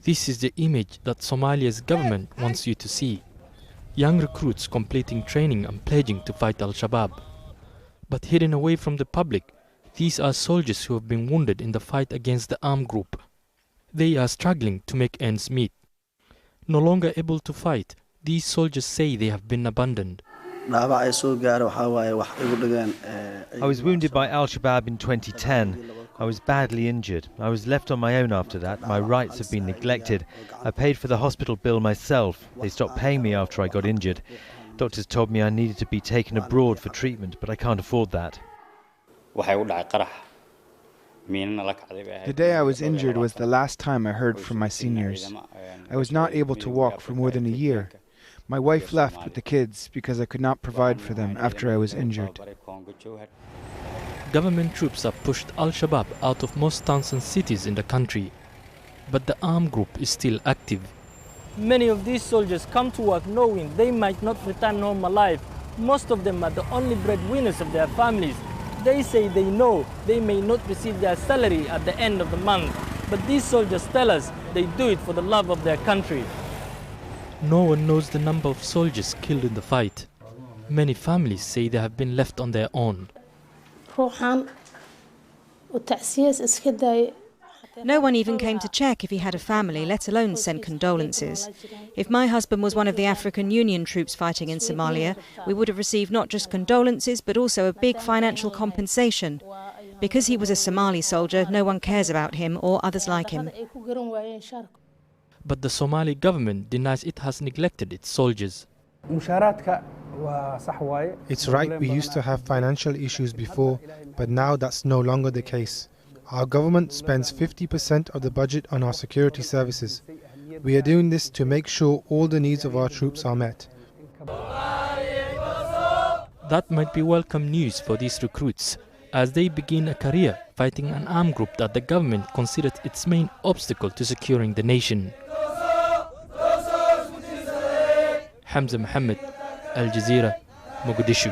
This is the image that Somalia's government wants you to see. Young recruits completing training and pledging to fight Al-Shabaab. But hidden away from the public, these are soldiers who have been wounded in the fight against the armed group. They are struggling to make ends meet. No longer able to fight, these soldiers say they have been abandoned. I was wounded by Al-Shabaab in 2010. I was badly injured. I was left on my own after that. My rights have been neglected. I paid for the hospital bill myself. They stopped paying me after I got injured. Doctors told me I needed to be taken abroad for treatment, but I can't afford that. The day I was injured was the last time I heard from my seniors. I was not able to walk for more than a year. My wife left with the kids because I could not provide for them after I was injured. Government troops have pushed Al-Shabaab out of most towns and cities in the country, but the armed group is still active. Many of these soldiers come to work knowing they might not return home alive. Most of them are the only breadwinners of their families. They say they know they may not receive their salary at the end of the month, but these soldiers tell us they do it for the love of their country. No one knows the number of soldiers killed in the fight. Many families say they have been left on their own. No one even came to check if he had a family, let alone send condolences. If my husband was one of the African Union troops fighting in Somalia, we would have received not just condolences, but also a big financial compensation. Because he was a Somali soldier, no one cares about him or others like him. But the Somali government denies it has neglected its soldiers. It's right, we used to have financial issues before, but now that's no longer the case. Our government spends 50% of the budget on our security services. We are doing this to make sure all the needs of our troops are met. That might be welcome news for these recruits as they begin a career fighting an armed group that the government considered its main obstacle to securing the nation. Hamza Mohammed, Al Jazeera, Mogadishu.